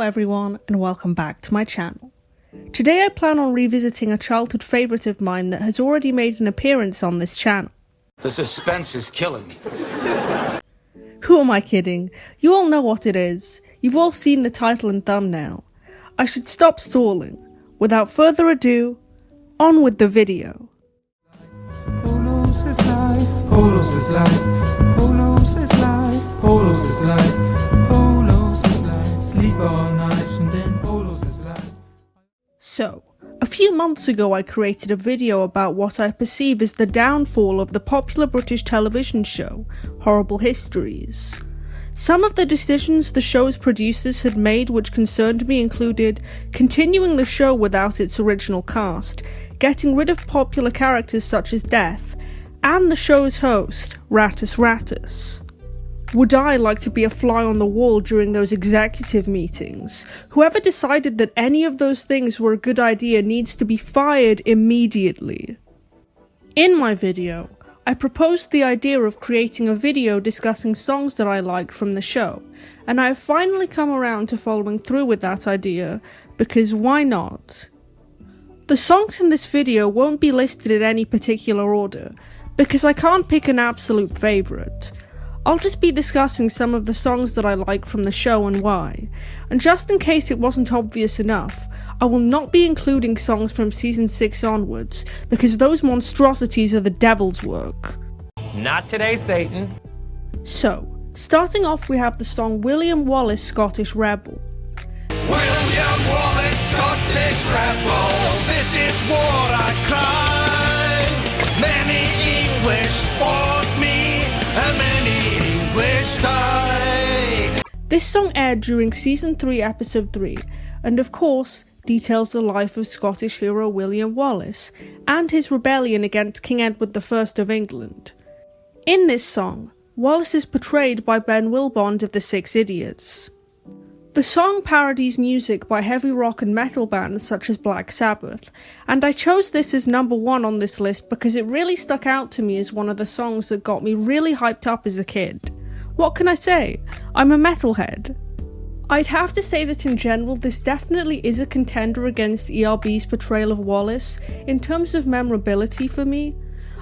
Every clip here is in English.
everyone, and welcome back to my channel. Today I plan on revisiting a childhood favourite of mine that has already made an appearance on this channel. The suspense is killing me. Who am I kidding? You all know what it is. You've all seen the title and thumbnail. I should stop stalling. Without further ado, on with the video. Polos is life, Polos is life, Polos is life, Polos is life, Polos is life, sleep all night and then Polos is life. So, a few months ago I created a video about what I perceive as the downfall of the popular British television show, Horrible Histories. Some of the decisions the show's producers had made which concerned me included continuing the show without its original cast, getting rid of popular characters such as Death, and the show's host, Rattus Rattus. Would I like to be a fly on the wall during those executive meetings? Whoever decided that any of those things were a good idea needs to be fired immediately. In my video, I proposed the idea of creating a video discussing songs that I liked from the show, and I have finally come around to following through with that idea, because why not? The songs in this video won't be listed in any particular order, because I can't pick an absolute favourite. I'll just be discussing some of the songs that I like from the show and why, and just in case it wasn't obvious enough, I will not be including songs from season 6 onwards, because those monstrosities are the devil's work. Not today, Satan. So, starting off we have the song William Wallace, Scottish Rebel. William Wallace, Scottish rebel, this is war I cry. Many English fought me, and many English died. This song aired during season 3 episode 3, and of course, details the life of Scottish hero William Wallace, and his rebellion against King Edward I of England. In this song, Wallace is portrayed by Ben Wilbond of the Six Idiots. The song parodies music by heavy rock and metal bands such as Black Sabbath, and I chose this as number 1 on this list because it really stuck out to me as one of the songs that got me really hyped up as a kid. What can I say? I'm a metalhead. I'd have to say that in general this definitely is a contender against ERB's portrayal of Wallace in terms of memorability for me.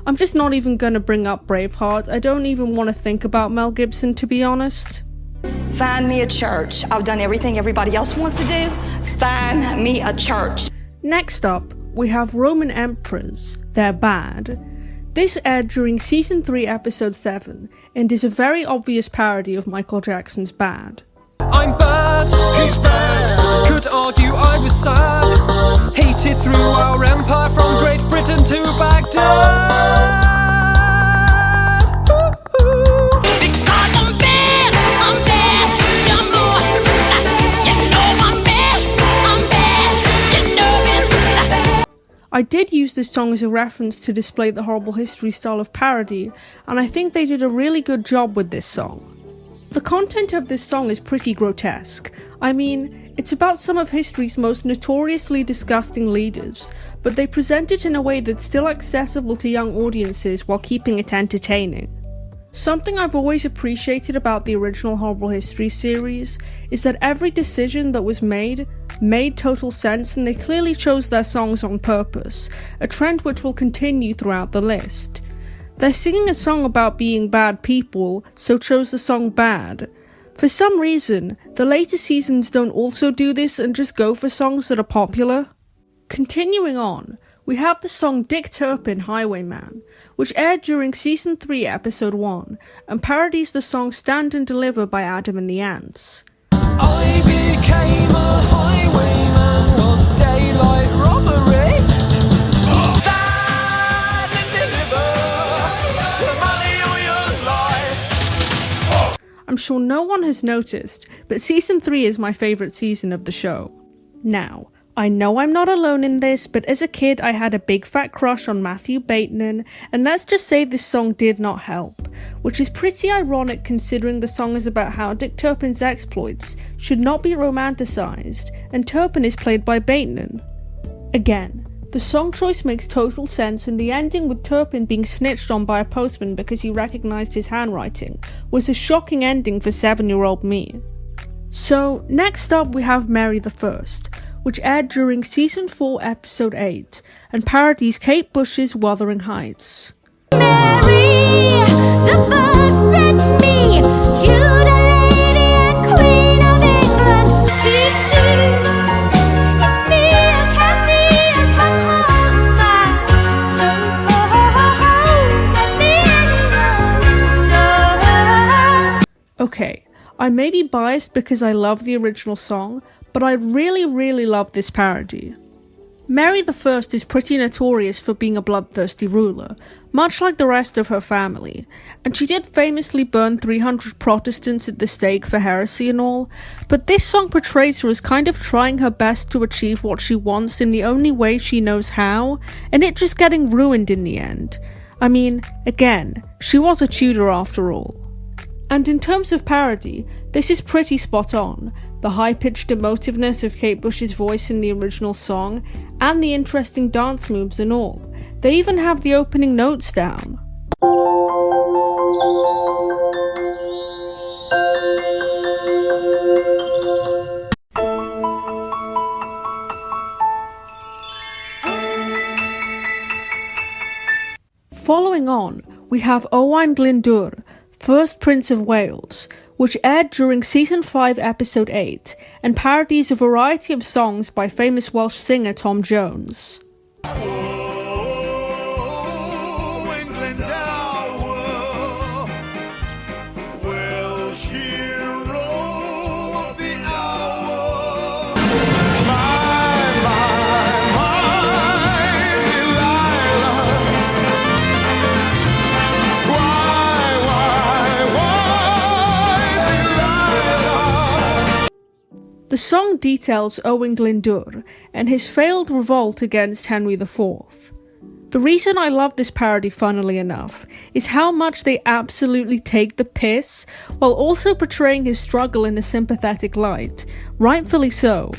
I'm just not even gonna bring up Braveheart. I don't even want to think about Mel Gibson, to be honest. Find me a church. I've done everything everybody else wants to do. Find me a church. Next up, we have Roman Emperors, They're Bad. This aired during season 3 episode 7 and is a very obvious parody of Michael Jackson's Bad. I'm bad, he's bad, could argue I was sad, hated through our empire from Great Britain to Baghdad. I did use this song as a reference to display the Horrible History style of parody, and I think they did a really good job with this song. The content of this song is pretty grotesque. I mean, it's about some of history's most notoriously disgusting leaders, but they present it in a way that's still accessible to young audiences while keeping it entertaining. Something I've always appreciated about the original Horrible History series is that every decision that was made total sense, and they clearly chose their songs on purpose, a trend which will continue throughout the list. They're singing a song about being bad people, so chose the song Bad. For some reason, the later seasons don't also do this and just go for songs that are popular. Continuing on, we have the song Dick Turpin, Highwayman, which aired during season 3 episode 1, and parodies the song Stand and Deliver by Adam and the Ants. I became a highwayman, was daylight robbery. Stand and deliver your money or your life. I'm sure no one has noticed, but season 3 is my favourite season of the show. Now, I know I'm not alone in this, but as a kid I had a big fat crush on Matthew Bateman, and let's just say this song did not help, which is pretty ironic considering the song is about how Dick Turpin's exploits should not be romanticised, and Turpin is played by Bateman. Again, the song choice makes total sense, and the ending with Turpin being snitched on by a postman because he recognised his handwriting was a shocking ending for 7-year-old me. So, next up we have Mary the First, which aired during Season 4, Episode 8, and parodies Kate Bush's Wuthering Heights. Mary, the first, that's me, Tudor lady and Queen of England. It's me, Kathy, come home back. So let me Okay, I may be biased because I love the original song, but I really love this parody. Mary the First is pretty notorious for being a bloodthirsty ruler, much like the rest of her family, and she did famously burn 300 Protestants at the stake for heresy and all, but this song portrays her as kind of trying her best to achieve what she wants in the only way she knows how, and it just getting ruined in the end. I mean, again, she was a Tudor after all. And in terms of parody, this is pretty spot on. The high-pitched emotiveness of Kate Bush's voice in the original song, and the interesting dance moves and all. They even have the opening notes down. Following on, we have Owain Glyndŵr, first Prince of Wales, which aired during Season 5, Episode 8, and parodies a variety of songs by famous Welsh singer Tom Jones. The song details Owain Glyndŵr and his failed revolt against Henry IV. The reason I love this parody, funnily enough, is how much they absolutely take the piss, while also portraying his struggle in a sympathetic light, rightfully so.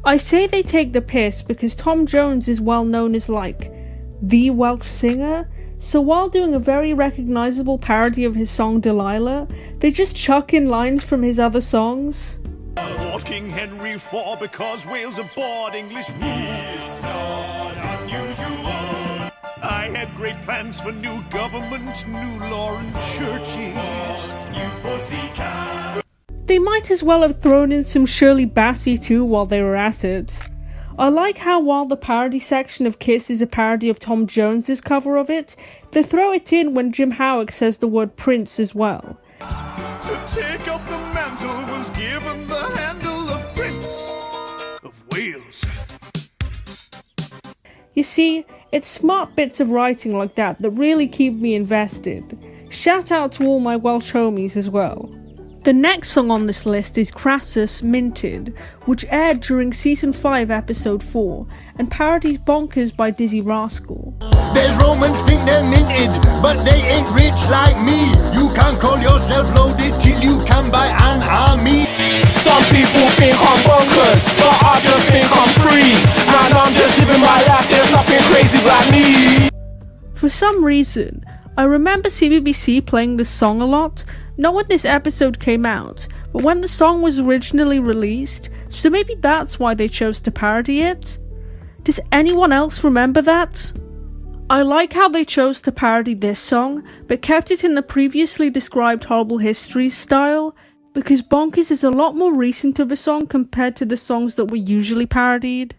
I say they take the piss because Tom Jones is well known as like, the Welsh singer, so while doing a very recognisable parody of his song Delilah, they just chuck in lines from his other songs. Fought King Henry IV because Wales abhorred English rule. It's not unusual. I had great plans for new government, new law and churches. New pussycat. They might as well have thrown in some Shirley Bassey too while they were at it. I like how while the parody section of Kiss is a parody of Tom Jones's cover of it, they throw it in when Jim Howick says the word Prince as well. To take up the mantle was given the handle of Prince of Wales. You see, it's smart bits of writing like that that really keep me invested. Shout out to all my Welsh homies as well. The next song on this list is Crassus Minted, which aired during Season 5, Episode 4, and parodies Bonkers by Dizzy Rascal. There's Romans think they're minted, but they ain't rich like me. You can't call yourself loaded till you can buy an army. Some people think I'm bonkers, but I just think I'm free. And I'm just living my life, there's nothing crazy about me. For some reason, I remember CBBC playing this song a lot, not when this episode came out, but when the song was originally released, so maybe that's why they chose to parody it? Does anyone else remember that? I like how they chose to parody this song, but kept it in the previously described Horrible Histories style, because Bonkers is a lot more recent of a song compared to the songs that were usually parodied.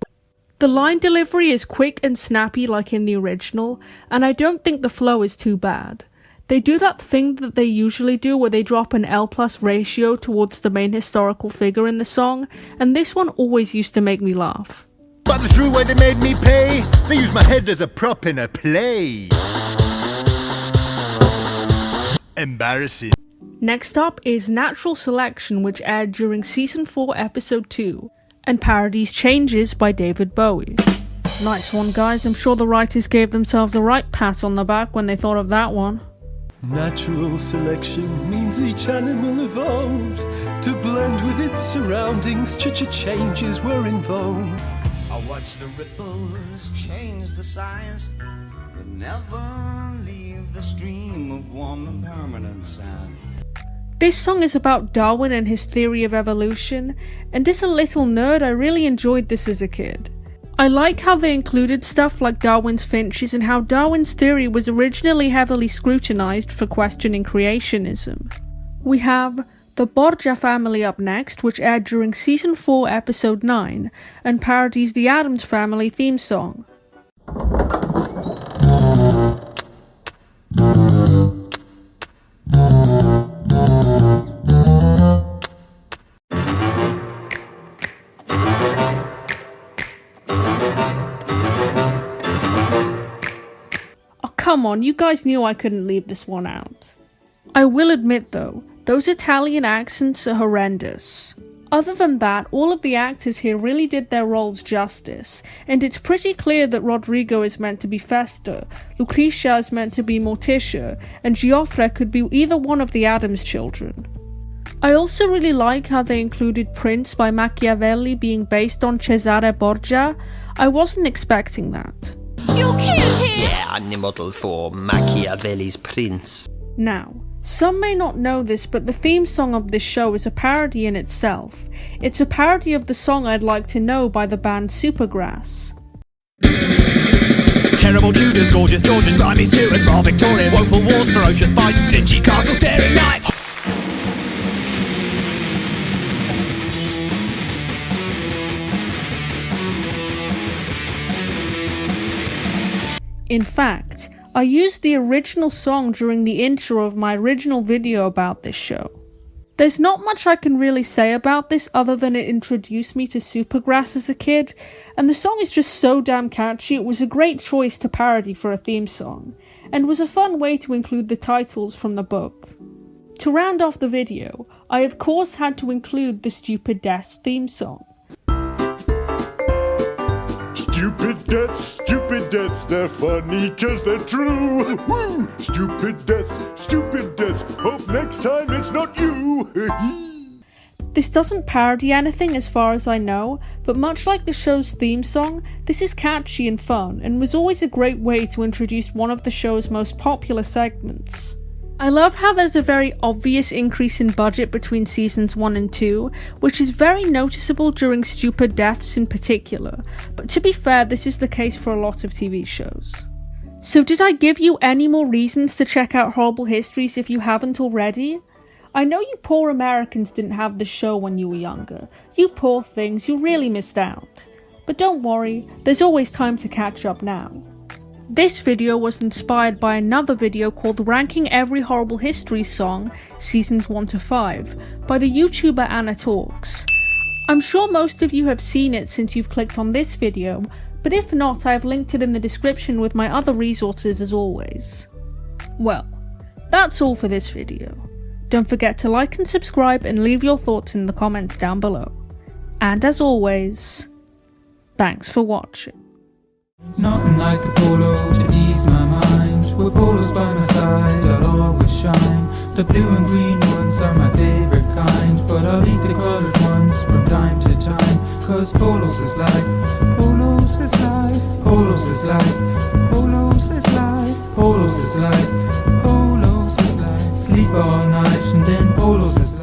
The line delivery is quick and snappy like in the original, and I don't think the flow is too bad. They do that thing that they usually do where they drop an L+ ratio towards the main historical figure in the song, and this one always used to make me laugh. But the true way they made me pay, they used my head as a prop in a play. Embarrassing. Next up is Natural Selection, which aired during Season 4, Episode 2, and parodies Changes by David Bowie. Nice one, guys. I'm sure the writers gave themselves the right pat on the back when they thought of that one. Natural selection means each animal evolved to blend with its surroundings. Changes were in vogue. I watch the ripples change the size, but never leave the stream of warm and permanent sand. This song is about Darwin and his theory of evolution, and as a little nerd I really enjoyed this as a kid. I like how they included stuff like Darwin's finches and how Darwin's theory was originally heavily scrutinized for questioning creationism. We have the Borgia Family up next, which aired during Season 4 Episode 9, and parodies the Addams Family theme song. Come on, you guys knew I couldn't leave this one out. I will admit though, those Italian accents are horrendous. Other than that, all of the actors here really did their roles justice, and it's pretty clear that Rodrigo is meant to be Festa, Lucretia is meant to be Morticia, and Giuffre could be either one of the Addams children. I also really like how they included Prince by Machiavelli being based on Cesare Borgia. I wasn't expecting that. You killed him! Yeah, I'm the model for Machiavelli's Prince. Now, some may not know this, but the theme song of this show is a parody in itself. It's a parody of the song I'd Like to Know by the band Supergrass. Terrible Tudors, gorgeous Georgians, slimy Stuarts, bar Victorian, woeful wars, ferocious fights, dingy castles, daring knights. In fact, I used the original song during the intro of my original video about this show. There's not much I can really say about this other than it introduced me to Supergrass as a kid, and the song is just so damn catchy it was a great choice to parody for a theme song, and was a fun way to include the titles from the book. To round off the video, I of course had to include the Stupid Deaths theme song. Stupid deaths, they're funny 'cause they're true. Woo! Stupid deaths, hope next time it's not you. This doesn't parody anything as far as I know, but much like the show's theme song, this is catchy and fun, and was always a great way to introduce one of the show's most popular segments. I love how there's a very obvious increase in budget between seasons 1 and 2, which is very noticeable during Stupid Deaths in particular, but to be fair, this is the case for a lot of TV shows. So did I give you any more reasons to check out Horrible Histories if you haven't already? I know you poor Americans didn't have the show when you were younger. You poor things, you really missed out. But don't worry, there's always time to catch up now. This video was inspired by another video called Ranking Every Horrible History Song, Seasons 1 to 5, by the YouTuber Anna Talks. I'm sure most of you have seen it since you've clicked on this video, but if not, I have linked it in the description with my other resources as always. Well, that's all for this video. Don't forget to like and subscribe and leave your thoughts in the comments down below. And as always, thanks for watching. Nothing like a polo to ease my mind. With polos by my side, I'll always shine. The blue and green ones are my favorite kind, but I'll eat the colored ones from time to time. 'Cause polos is life, polos is life, polos is life, polos is life, polos is life, polos is life. Sleep all night and then polos is life.